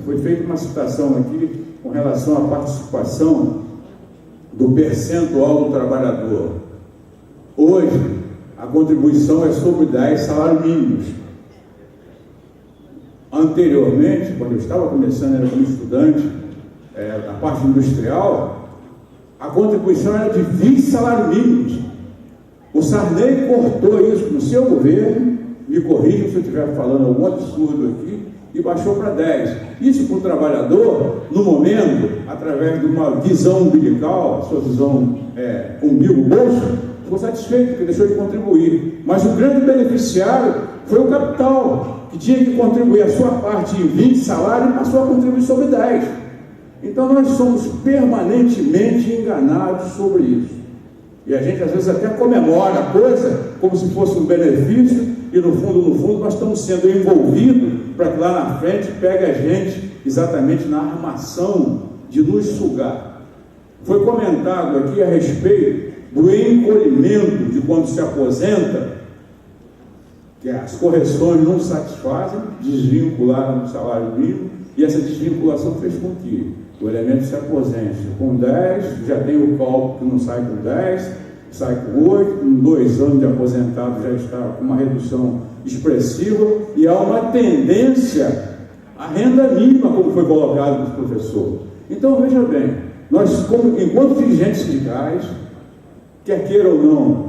foi feita uma citação aqui com relação à participação do percentual do trabalhador. Hoje, a contribuição é sobre 10 salários mínimos. Anteriormente, quando eu estava começando, era como estudante, na parte industrial, a contribuição era de 20 salários mínimos. O Sarney cortou isso no seu governo, me corrija se eu estiver falando algum absurdo aqui, e baixou para 10. Isso para o trabalhador, no momento, através de uma visão umbilical, sua visão umbigo-bolso, ficou satisfeito, porque deixou de contribuir. Mas o grande beneficiário foi o capital, que tinha que contribuir a sua parte em 20 salários e passou a contribuir sobre 10. Então nós somos permanentemente enganados sobre isso. E a gente às vezes até comemora a coisa como se fosse um benefício, e no fundo nós estamos sendo envolvidos para que lá na frente pegue a gente exatamente na armação de nos sugar. Foi comentado aqui a respeito do encolhimento de quando se aposenta, que as correções não satisfazem, desvincularam do salário mínimo, e essa desvinculação fez com que o elemento se aposente com 10, já tem o cálculo que não sai com 10, sai com 8, em 2 anos de aposentado já está com uma redução expressiva, e há uma tendência à renda mínima, como foi colocado pelo professor. Então, veja bem, nós, enquanto dirigentes sindicais, quer queira ou não,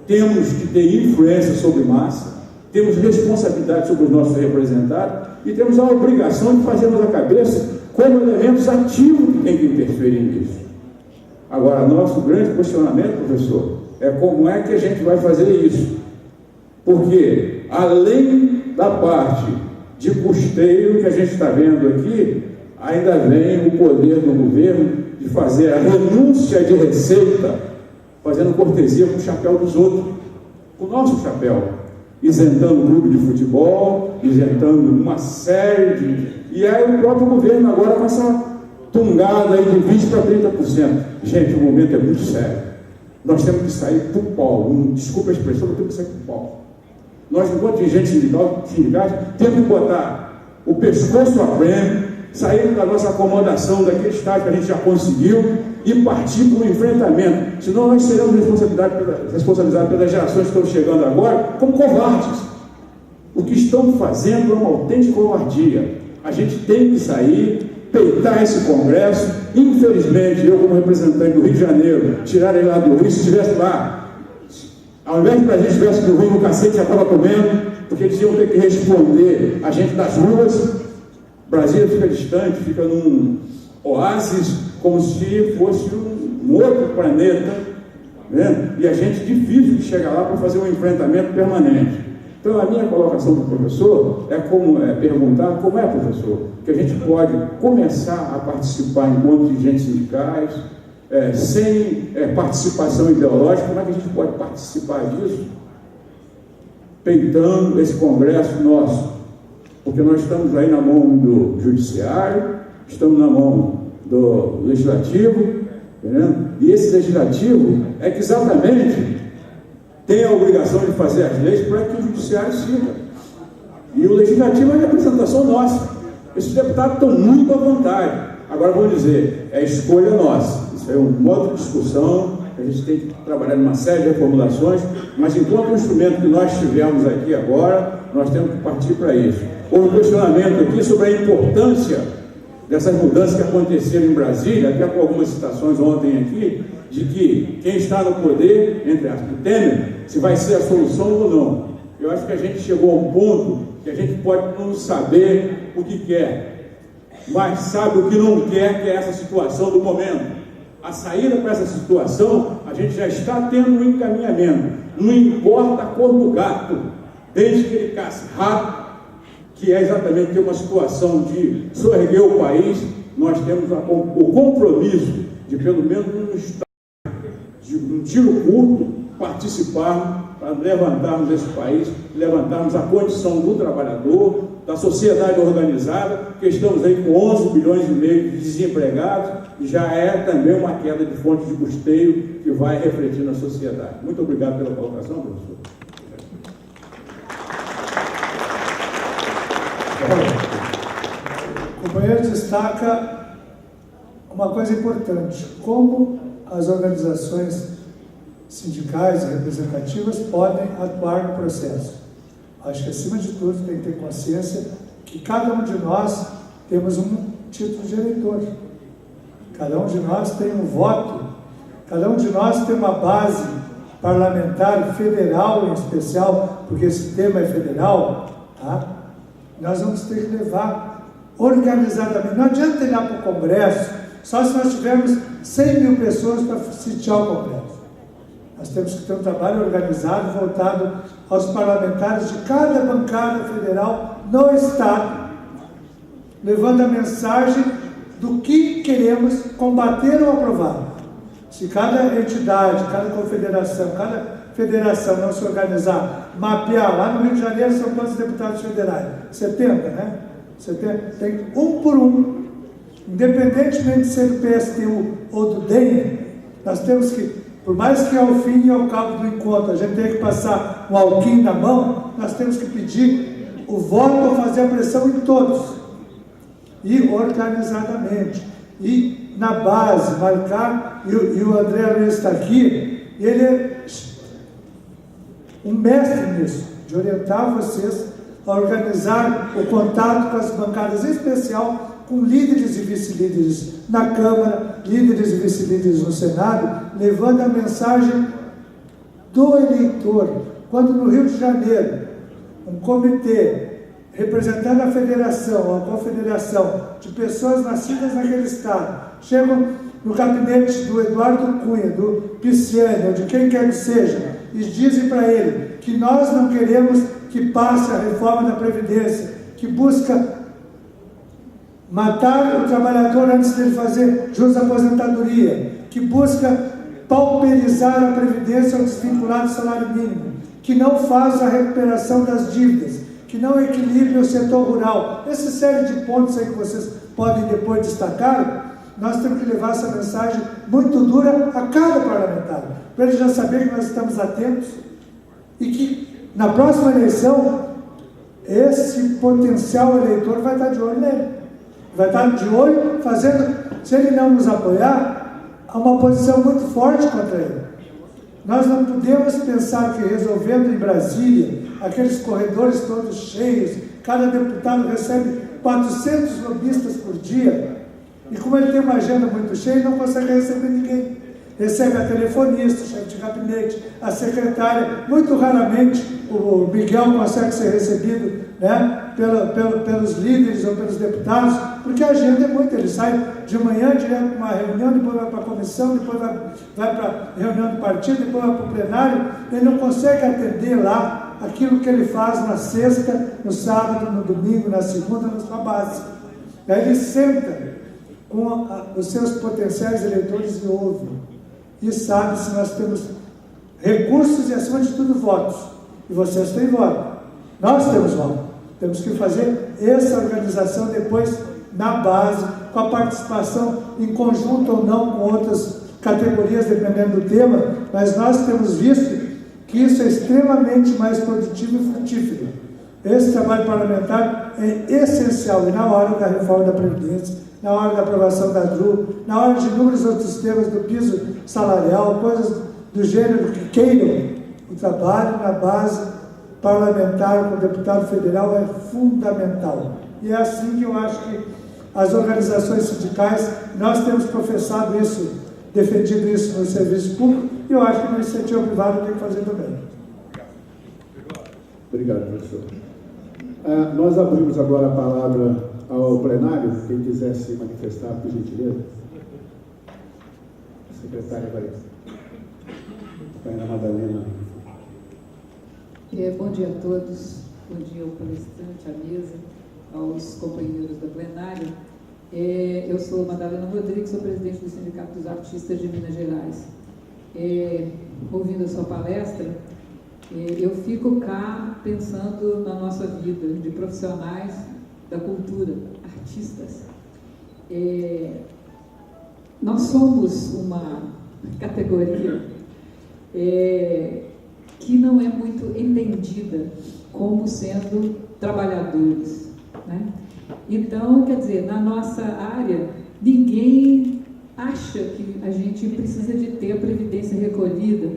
temos que ter influência sobre massa, temos responsabilidade sobre os nossos representados e temos a obrigação de fazermos a cabeça como elementos ativos que têm que interferir nisso. Agora, nosso grande questionamento, professor, é como é que a gente vai fazer isso? Porque, além da parte de custeio que a gente está vendo aqui, ainda vem o poder do governo de fazer a renúncia de receita, fazendo cortesia com o chapéu dos outros, com o nosso chapéu, isentando o clube de futebol, isentando uma série de... E aí o próprio governo agora com essa tungada aí de 20% para 30%. Gente, o momento é muito sério. Nós temos que sair para o pau. Desculpa a expressão, mas temos que sair para o pau. Nós, enquanto dirigentes sindicais, temos que botar o pescoço a prêmio, sair da nossa acomodação, daquele estágio que a gente já conseguiu, e partir para o enfrentamento. Senão nós seremos responsabilizados pelas gerações que estão chegando agora como covardes. O que estão fazendo é uma autêntica covardia. A gente tem que sair, peitar esse Congresso. Infelizmente, eu como representante do Rio de Janeiro, tirar ele lá do Rio, se estivesse lá, ao invés de que a gente estivesse do Rio no cacete, já estava comendo, porque eles iam ter que responder a gente das ruas. Brasília fica distante, fica num oásis, como se fosse um outro planeta, né? E a gente difícil de chegar lá para fazer um enfrentamento permanente. Então, a minha colocação para o professor é perguntar como é, professor, que a gente pode começar a participar enquanto dirigentes sindicais, sem participação ideológica, como é que a gente pode participar disso, peitando esse Congresso nosso, porque nós estamos aí na mão do Judiciário, estamos na mão do Legislativo, entendeu? E esse Legislativo é que exatamente tem a obrigação de fazer as leis para que o Judiciário siga. E o Legislativo é a representação nossa. Esses deputados estão muito à vontade. Agora, vou dizer, é escolha nossa. Isso é uma outra discussão, a gente tem que trabalhar numa série de reformulações, mas enquanto o instrumento que nós tivemos aqui agora, nós temos que partir para isso. Houve um questionamento aqui sobre a importância dessas mudanças que aconteceram em Brasília, até com algumas citações ontem aqui, de que quem está no poder, entre aspas, Temer, se vai ser a solução ou não. Eu acho que a gente chegou a um ponto que a gente pode não saber o que quer, mas sabe o que não quer, que é essa situação do momento. A saída para essa situação, a gente já está tendo um encaminhamento. Não importa a cor do gato, desde que ele casse rápido, que é exatamente ter uma situação de soerguer o país, nós temos o compromisso de, pelo menos, de um tiro curto, participarmos para levantarmos esse país, levantarmos a condição do trabalhador, da sociedade organizada, que estamos aí com 11 bilhões e meio de desempregados, e já é também uma queda de fonte de custeio que vai refletir na sociedade. Muito obrigado pela colocação, professor. O companheiro destaca uma coisa importante: como as organizações sindicais e representativas podem atuar no processo. Acho que, acima de tudo, tem que ter consciência que cada um de nós temos um título de eleitor, cada um de nós tem um voto, cada um de nós tem uma base parlamentar federal, em especial, porque esse tema é federal, tá? Nós vamos ter que levar organizadamente. Não adianta ir lá para o Congresso só se nós tivermos 100 mil pessoas para sitiar o Congresso. Nós temos que ter um trabalho organizado, voltado aos parlamentares de cada bancada federal no Estado, levando a mensagem do que queremos combater ou aprovar. Se cada entidade, cada confederação, cada federação não se organizar, mapear, lá no Rio de Janeiro são quantos deputados federais? 70, né? 70, tem um por um. Independentemente de ser do PSTU ou do DEM, nós temos que, por mais que ao fim e ao cabo do encontro a gente tenha que passar um alquim na mão, nós temos que pedir o voto ou fazer a pressão em todos. E organizadamente. E na base, marcar, e o André Luiz está aqui, ele é um mestre nisso, de orientar vocês a organizar o contato com as bancadas, em especial com líderes e vice-líderes na Câmara, líderes e vice-líderes no Senado, levando a mensagem do eleitor. Quando no Rio de Janeiro, um comitê representando a federação ou a confederação de pessoas nascidas naquele estado, chegam no gabinete do Eduardo Cunha, do Pisciani, ou de quem quer que seja, e dizem para ele que nós não queremos que passe a reforma da Previdência, que busca matar o trabalhador antes dele fazer jus à aposentadoria, que busca pauperizar a Previdência ao desvincular do salário mínimo, que não faz a recuperação das dívidas, que não equilibre o setor rural. Essa série de pontos aí que vocês podem depois destacar, nós temos que levar essa mensagem muito dura a cada parlamentar, para ele já saber que nós estamos atentos e que na próxima eleição esse potencial eleitor vai estar de olho nele, vai estar de olho fazendo, se ele não nos apoiar, há uma posição muito forte contra ele. Nós não podemos pensar que resolvendo em Brasília, aqueles corredores todos cheios, cada deputado recebe 400 lobistas por dia, e como ele tem uma agenda muito cheia, não consegue receber ninguém. Recebe a telefonista, o chefe de gabinete, a secretária. Muito raramente o Miguel consegue ser recebido, né, pelos líderes ou pelos deputados, porque a agenda é muito. Ele sai de manhã direto para uma reunião, depois vai para a comissão, depois vai para a reunião do partido, depois vai para o plenário. Ele não consegue atender lá aquilo que ele faz na sexta, no sábado, no domingo, na segunda, na sua base. Aí ele senta com os seus potenciais eleitores e ouve, e sabe se nós temos recursos e, acima de tudo, votos. E vocês têm voto. Nós temos voto. Temos que fazer essa organização depois na base, com a participação em conjunto ou não com outras categorias, dependendo do tema, mas nós temos visto que isso é extremamente mais produtivo e frutífero. Esse trabalho parlamentar é essencial, e na hora da reforma da Previdência, na hora da aprovação da DRU, na hora de inúmeros outros temas do piso salarial, coisas do gênero que queiram, o trabalho na base parlamentar com o deputado federal é fundamental. E é assim que eu acho que as organizações sindicais, nós temos professado isso, defendido isso no serviço público, e eu acho que na iniciativa privada tem que fazer também. Obrigado, professor. Nós abrimos agora a palavra ao plenário. Quem quiser se manifestar, por gentileza. Secretária vai. Ana Madalena. Bom dia a todos, bom dia ao palestrante, à mesa, aos companheiros da plenária. Eu sou Madalena Rodrigues, sou presidente do Sindicato dos Artistas de Minas Gerais. Ouvindo a sua palestra, eu fico cá pensando na nossa vida de profissionais da cultura, artistas. Nós somos uma categoria que não é muito entendida como sendo trabalhadores, né? Então, quer dizer, na nossa área, ninguém acha que a gente precisa de ter a previdência recolhida,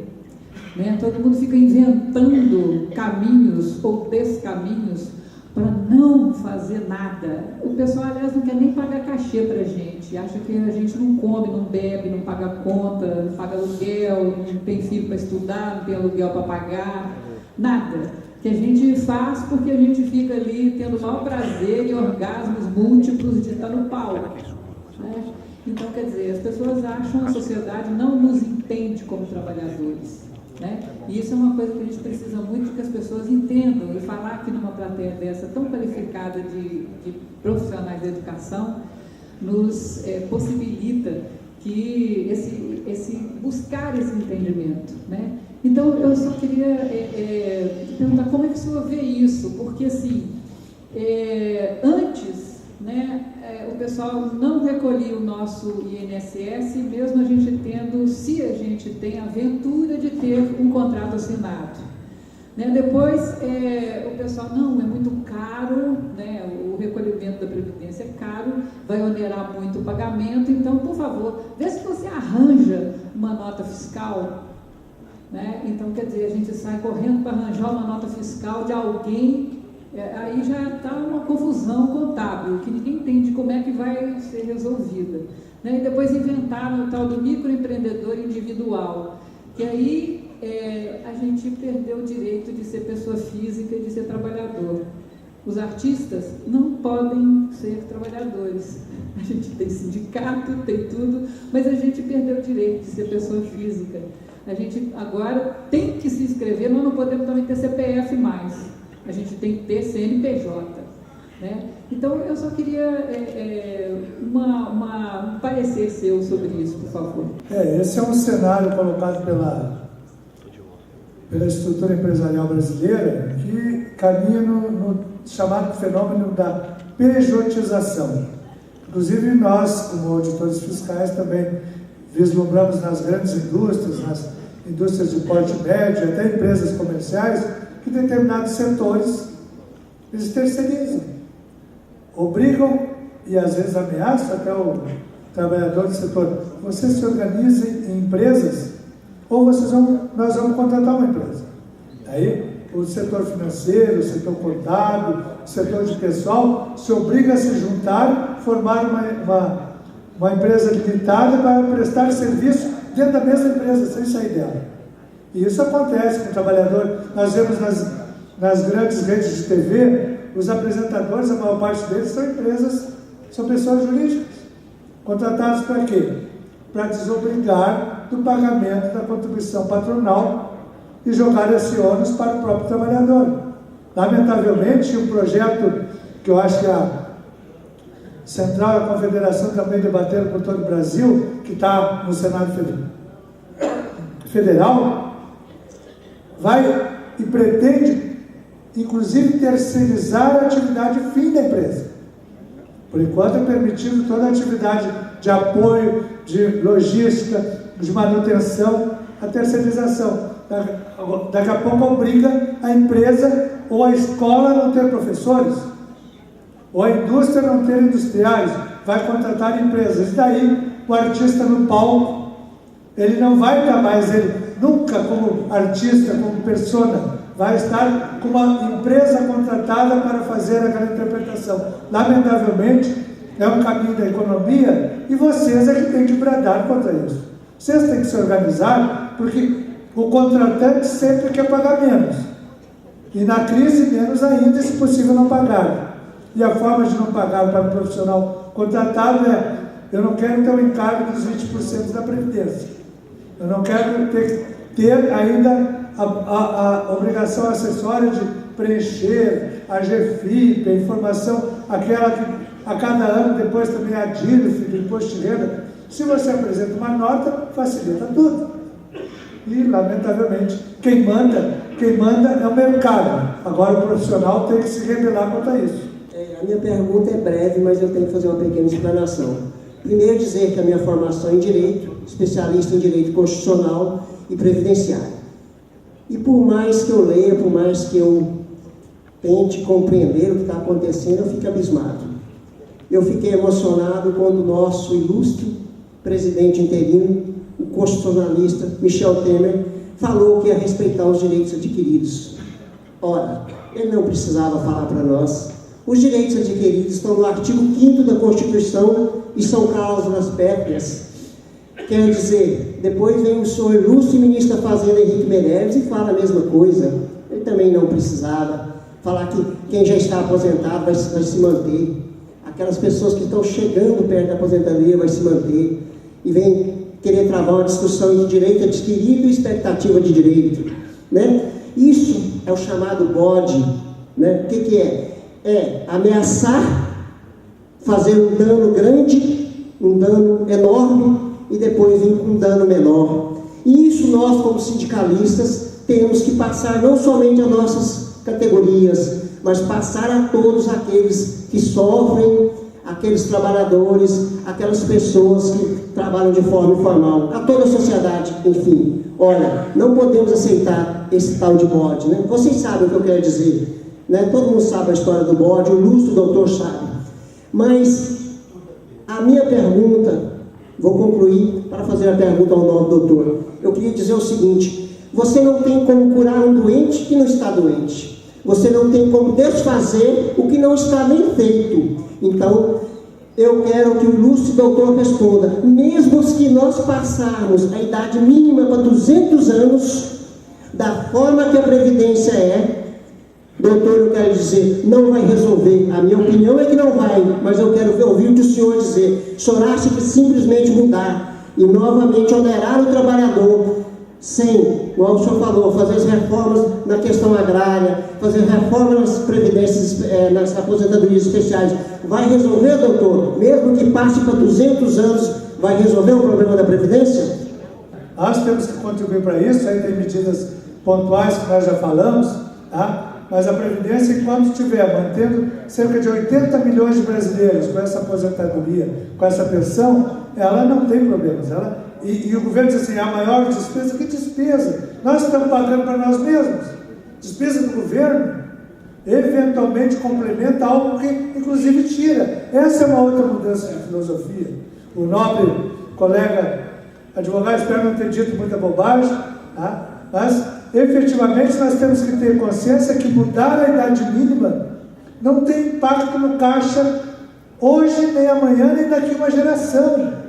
né? Todo mundo fica inventando caminhos ou descaminhos para não fazer nada. O pessoal, aliás, não quer nem pagar cachê para a gente, acha que a gente não come, não bebe, não paga conta, não paga aluguel, não tem filho para estudar, não tem aluguel para pagar, nada. Que a gente faz porque a gente fica ali tendo o maior prazer e orgasmos múltiplos de estar no palco, né? Então, quer dizer, as pessoas acham, a sociedade não nos entende como trabalhadores, né? E isso é uma coisa que a gente precisa muito que as pessoas entendam, e falar aqui numa plateia dessa tão qualificada de profissionais da educação nos possibilita que buscar esse entendimento, né? Então, eu só queria perguntar como é que o senhor vê isso, porque assim, antes, né, o pessoal não recolhia o nosso INSS, mesmo a gente tendo, se a gente tem a aventura de ter um contrato assinado, né? Depois, o pessoal, não, é muito caro, né, o recolhimento da Previdência é caro, vai onerar muito o pagamento, então, por favor, vê se você arranja uma nota fiscal, né? Então, quer dizer, a gente sai correndo para arranjar uma nota fiscal de alguém, aí já está uma confusão contábil, que ninguém entende como é que vai ser resolvida, né? E depois inventaram o tal do microempreendedor individual, que aí a gente perdeu o direito de ser pessoa física e de ser trabalhador. Os artistas não podem ser trabalhadores. A gente tem sindicato, tem tudo, mas a gente perdeu o direito de ser pessoa física. A gente agora tem que se inscrever, nós não podemos também ter CPF mais. A gente tem que ter CNPJ, né? Então, eu só queria um parecer seu sobre isso, por favor. Esse é um cenário colocado pela estrutura empresarial brasileira que caminha no chamado fenômeno da pejotização. Inclusive, nós, como auditores fiscais, também vislumbramos nas grandes indústrias, nas indústrias de porte médio, até empresas comerciais, que determinados setores eles terceirizam, obrigam e às vezes ameaçam até o trabalhador do setor. Você se organiza em empresas ou nós vamos contratar uma empresa. Aí o setor financeiro, o setor contábil, o setor de pessoal se obriga a se juntar, formar uma empresa limitada para prestar serviço dentro da mesma empresa, sem sair dela. E isso acontece com o trabalhador. Nós vemos nas grandes redes de TV, os apresentadores, a maior parte deles são pessoas jurídicas, contratados para quê? Para desobrigar do pagamento da contribuição patronal e jogar esse ônus para o próprio trabalhador. Lamentavelmente, um projeto que eu acho que a Central e a Confederação também debateram por todo o Brasil, que está no Senado Federal, vai e pretende, inclusive, terceirizar a atividade fim da empresa. Por enquanto é permitido toda a atividade de apoio, de logística, de manutenção, a terceirização. Daqui a pouco obriga a empresa ou a escola a não ter professores, ou a indústria a não ter industriais, vai contratar empresas. E daí o artista no palco, ele não vai estar mais, ele nunca como artista, como persona, vai estar com uma empresa contratada para fazer aquela interpretação. Lamentavelmente, é um caminho da economia e vocês é que têm que bradar contra isso. Vocês têm que se organizar, porque o contratante sempre quer pagar menos. E na crise, menos ainda, se possível, não pagar. E a forma de não pagar para o profissional contratado é: eu não quero ter o encargo dos 20% da Previdência. Eu não quero ter ainda a obrigação acessória de preencher a GFIP, a informação, aquela que a cada ano depois também a DIRF, do Imposto de Renda. Se você apresenta uma nota, facilita tudo. E, lamentavelmente, quem manda é o mercado. Agora o profissional tem que se rebelar contra isso. A minha pergunta é breve, mas eu tenho que fazer uma pequena explanação. Primeiro, dizer que a minha formação é em Direito, especialista em Direito Constitucional e Previdenciário. E por mais que eu leia, por mais que eu tente compreender o que está acontecendo, eu fico abismado. eu fiquei emocionado quando o nosso ilustre presidente interino, o constitucionalista Michel Temer, falou que ia respeitar os direitos adquiridos. Ora, ele não precisava falar para nós. Os direitos adquiridos estão no artigo 5º da Constituição e são cláusulas pétreas. Quer dizer, depois vem o senhor ilustre ministro da Fazenda Henrique Meirelles e fala a mesma coisa. Ele também não precisava falar que quem já está aposentado vai se manter. Aquelas pessoas que estão chegando perto da aposentadoria vai se manter. E vem querer travar uma discussão entre direito adquirido e expectativa de direito, né? Isso é o chamado bode, né? O que é? É ameaçar, fazer um dano grande, um dano enorme, e depois vir com um dano menor. E isso nós, como sindicalistas, temos que passar não somente às nossas categorias, mas passar a todos aqueles que sofrem, aqueles trabalhadores, aquelas pessoas que trabalham de forma informal, a toda a sociedade, enfim. Olha, não podemos aceitar esse tal de bode, né? Vocês sabem o que eu quero dizer, né? Todo mundo sabe a história do bode, o ilustre doutor sabe. Mas a minha pergunta, vou concluir para fazer a pergunta ao novo doutor. Eu queria dizer o seguinte: você não tem como curar um doente que não está doente. Você não tem como desfazer o que não está bem feito. Então, eu quero que o ilustre doutor responda: mesmo que nós passarmos a idade mínima para 200 anos, da forma que a Previdência é, doutor, eu quero dizer, não vai resolver. A minha opinião é que não vai, mas eu quero ouvir o que o senhor dizer. O senhor acha que simplesmente mudar e novamente onerar o trabalhador, sem, como o senhor falou, fazer as reformas na questão agrária, fazer reformas nas previdências, nas aposentadorias especiais, vai resolver, doutor? Mesmo que passe para 200 anos, vai resolver o problema da Previdência? Nós temos que contribuir para isso. Aí tem medidas pontuais que nós já falamos, tá? Mas a Previdência, enquanto estiver mantendo cerca de 80 milhões de brasileiros com essa aposentadoria, com essa pensão, ela não tem problemas. E o governo diz assim: a maior despesa, que despesa? Nós estamos pagando para nós mesmos. Despesa do governo eventualmente complementa algo que inclusive tira. Essa é uma outra mudança de filosofia. O nobre colega advogado, espero não ter dito muita bobagem, tá? Mas efetivamente nós temos que ter consciência que mudar a idade mínima não tem impacto no caixa hoje, nem amanhã, nem daqui a uma geração.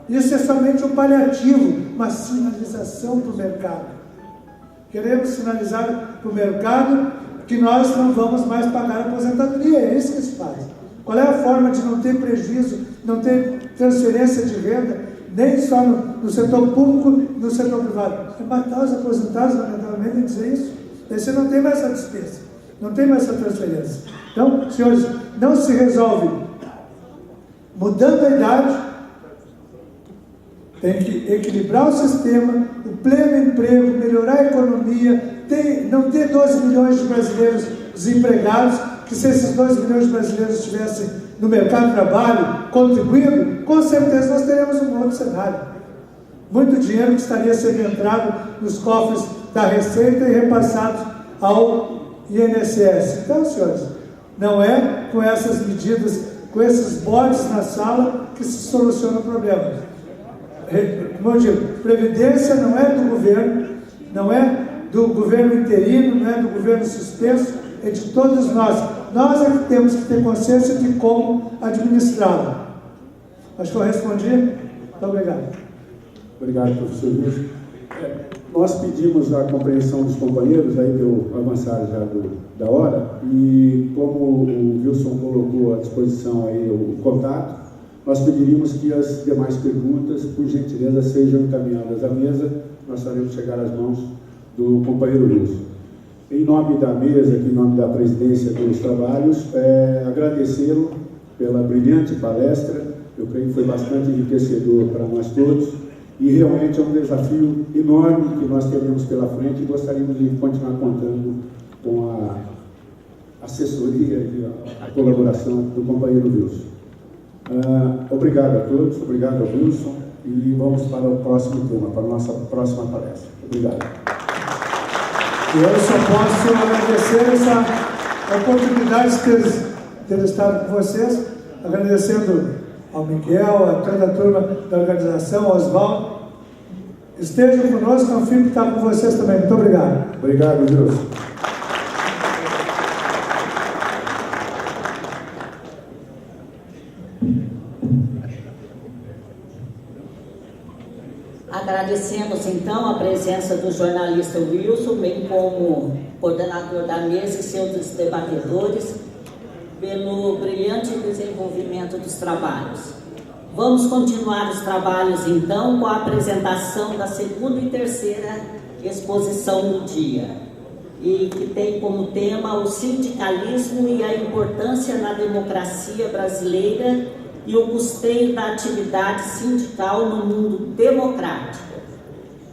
Isso é somente um paliativo, uma sinalização para o mercado. Queremos sinalizar para o mercado que nós não vamos mais pagar a aposentadoria. É isso que se faz. Qual é a forma de não ter prejuízo, não ter transferência de renda, nem só no setor público, no setor privado? É matar os aposentados, lamentavelmente, dizer isso. Daí você não tem mais essa despesa, não tem mais essa transferência. Então, senhores, não se resolve mudando a idade. Tem que equilibrar o sistema, o pleno emprego, melhorar a economia, não ter 12 milhões de brasileiros desempregados, que se esses 12 milhões de brasileiros estivessem no mercado de trabalho, contribuindo, com certeza nós teremos um outro cenário. Muito dinheiro que estaria sendo entrado nos cofres da Receita e repassado ao INSS. Então, senhores, não é com essas medidas, com esses bodes na sala, que se soluciona o problema. Como eu digo, Previdência não é do governo, não é do governo interino, não é do governo suspenso, é de todos nós. Nós é que temos que ter consciência de como administrá-la. Acho que eu respondi. Muito obrigado. Obrigado, professor Wilson. Nós pedimos a compreensão dos companheiros, aí deu avançar já da hora, e como o Wilson colocou à disposição aí o contato, nós pediríamos que as demais perguntas, por gentileza, sejam encaminhadas à mesa. Nós faremos chegar às mãos do companheiro Wilson. Em nome da mesa, aqui em nome da presidência dos trabalhos, agradecê-lo pela brilhante palestra. Eu creio que foi bastante enriquecedor para nós todos e realmente é um desafio enorme que nós teremos pela frente e gostaríamos de continuar contando com a assessoria e a colaboração do companheiro Wilson. Obrigado a todos, obrigado ao Wilson, e vamos para o próximo tema, para a nossa próxima palestra. Obrigado. Eu só posso agradecer essa oportunidade de ter estado com vocês. agradecendo ao Miguel, a toda a turma da organização, ao Oswaldo. Estejam conosco, é um filho que está com vocês também. Muito obrigado. Obrigado, Deus. Agradecemos então a presença do jornalista Wilson, bem como coordenador da mesa e seus debatedores, pelo brilhante desenvolvimento dos trabalhos. Vamos continuar os trabalhos então com a apresentação da segunda e terceira exposição do dia, e que tem como tema o sindicalismo e a importância na democracia brasileira e o custeio da atividade sindical no mundo democrático.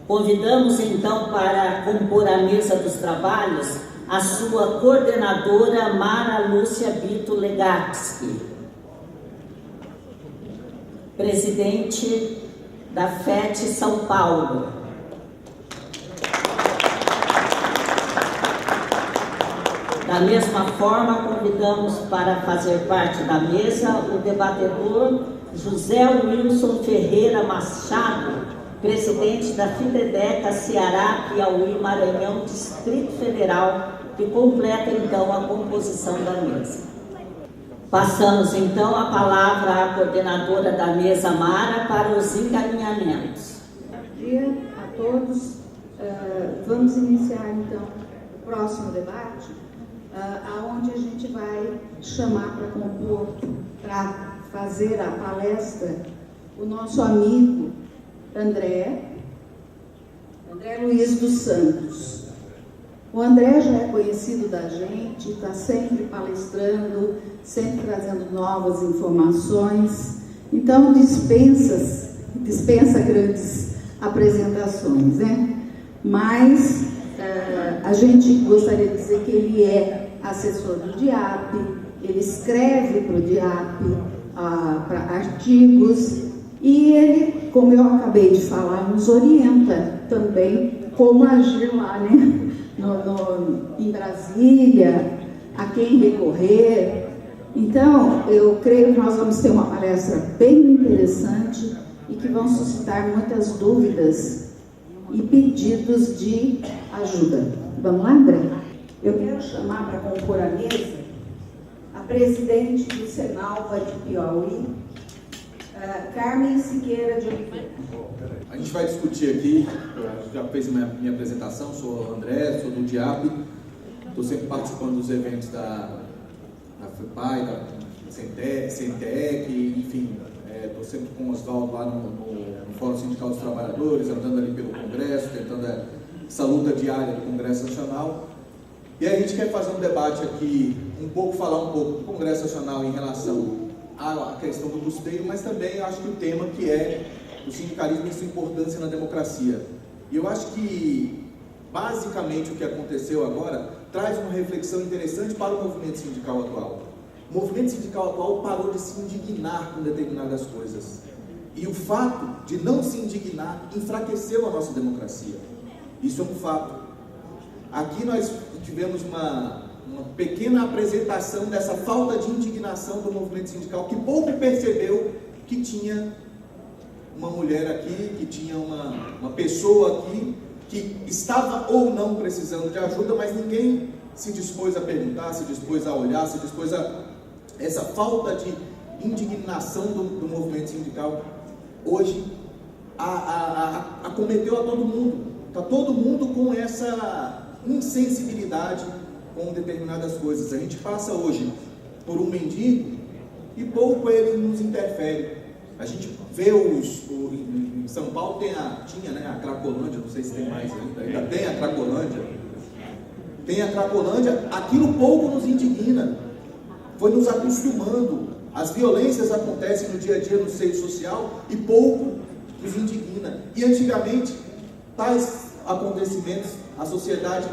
Convidamos então para compor a mesa dos trabalhos a sua coordenadora Mara Lúcia Bito Legatsky, presidente da FET São Paulo. Da mesma forma, convidamos para fazer parte da mesa o debatedor José Wilson Ferreira Machado, presidente da FIDEDECA Ceará, Piauí, Maranhão, Distrito Federal, que completa então a composição da mesa. Passamos então a palavra à coordenadora da mesa, Mara, para os encaminhamentos. Bom dia a todos. Vamos iniciar então o próximo debate, aonde a gente vai chamar para compor, para fazer a palestra, o nosso amigo André Luiz dos Santos. O André já é conhecido da gente, está sempre palestrando, sempre trazendo novas informações, então dispensa grandes apresentações, né? Mas a gente gostaria de dizer que ele é assessor do DIAP, ele escreve para o DIAP para artigos, e ele, como eu acabei de falar, nos orienta também como agir lá, né? Em Brasília, a quem recorrer. Então, eu creio que nós vamos ter uma palestra bem interessante e que vão suscitar muitas dúvidas e pedidos de ajuda. Vamos lá, André? Eu quero chamar para compor a mesa a presidente do Senalva de Piauí, Carmen Siqueira de Oliveira. A gente vai discutir aqui, já fez minha apresentação, sou o André, sou do DIAP, estou sempre participando dos eventos da FEPAI, da Centec, enfim, estou sempre com o Oswaldo lá no Fórum Sindical dos Trabalhadores, andando ali pelo Congresso, tentando essa luta diária do Congresso Nacional. E aí a gente quer fazer um debate aqui, falar um pouco do Congresso Nacional em relação à questão do custeio, mas também acho que o tema que é o sindicalismo e sua importância na democracia. E eu acho que, basicamente, o que aconteceu agora traz uma reflexão interessante para o movimento sindical atual. O movimento sindical atual parou de se indignar com determinadas coisas. E o fato de não se indignar enfraqueceu a nossa democracia. Isso é um fato. Aqui nós tivemos uma pequena apresentação dessa falta de indignação do movimento sindical, que pouco percebeu que tinha uma mulher aqui, que tinha uma pessoa aqui, que estava ou não precisando de ajuda, mas ninguém se dispôs a perguntar, se dispôs a olhar, se dispôs a... Essa falta de indignação do movimento sindical, hoje, acometeu a todo mundo. Está todo mundo com essa insensibilidade com determinadas coisas. A gente passa hoje por um mendigo e pouco ele nos interfere. A gente vê em São Paulo tinha a Cracolândia, não sei se tem mais ainda tem a Cracolândia. Tem a Cracolândia, aquilo pouco nos indigna. Foi nos acostumando. As violências acontecem no dia a dia no seio social e pouco nos indigna. E antigamente, tais acontecimentos, a sociedade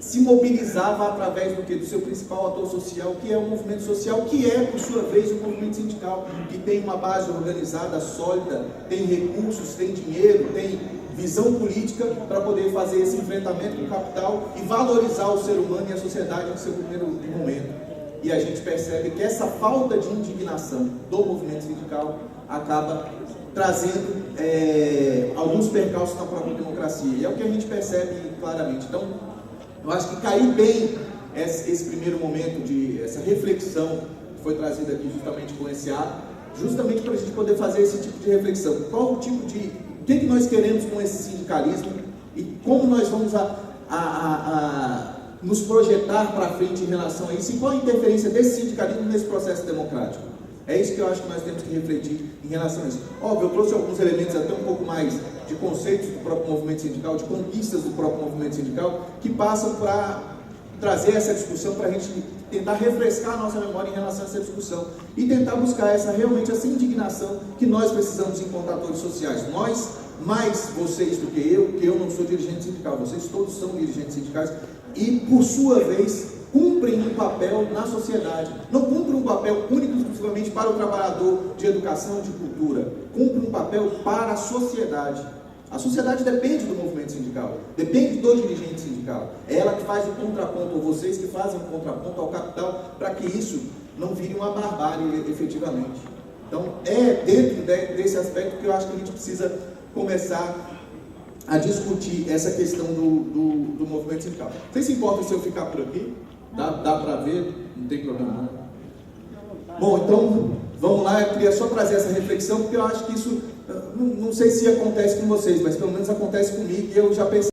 se mobilizava através do seu principal ator social, que é o movimento social, que é, por sua vez, o movimento sindical, que tem uma base organizada, sólida, tem recursos, tem dinheiro, tem visão política para poder fazer esse enfrentamento com o capital e valorizar o ser humano e a sociedade no seu primeiro momento. e a gente percebe que essa falta de indignação do movimento sindical acaba trazendo alguns percalços na própria democracia, e é o que a gente percebe claramente. Então, eu acho que caiu bem esse primeiro momento, essa reflexão que foi trazida aqui justamente com esse ato, justamente para a gente poder fazer esse tipo de reflexão. Qual o tipo de... O que nós queremos com esse sindicalismo e como nós vamos nos projetar para frente em relação a isso, e qual a interferência desse sindicalismo nesse processo democrático. É isso que eu acho que nós temos que refletir em relação a isso. Óbvio, eu trouxe alguns elementos até um pouco mais de conceitos do próprio movimento sindical, de conquistas do próprio movimento sindical, que passam para trazer essa discussão, para a gente tentar refrescar a nossa memória em relação a essa discussão e tentar buscar realmente essa indignação que nós precisamos enquanto atores sociais. Nós, mais vocês do que eu não sou dirigente sindical, vocês todos são dirigentes sindicais e, por sua vez, cumprem um papel na sociedade. Não cumprem um papel único e exclusivamente para o trabalhador de educação, de cultura. Cumprem um papel para a sociedade. A sociedade depende do movimento sindical, depende do dirigente sindical. É ela que faz o contraponto, ou vocês que fazem o contraponto ao capital, para que isso não vire uma barbárie efetivamente. Então, é dentro desse aspecto que eu acho que a gente precisa começar a discutir essa questão do movimento sindical. Vocês se importam se eu ficar por aqui? Dá para ver? Não tem problema não. Bom, então, vamos lá. Eu queria só trazer essa reflexão, porque eu acho que isso, não sei se acontece com vocês, mas pelo menos acontece comigo, e eu já pensei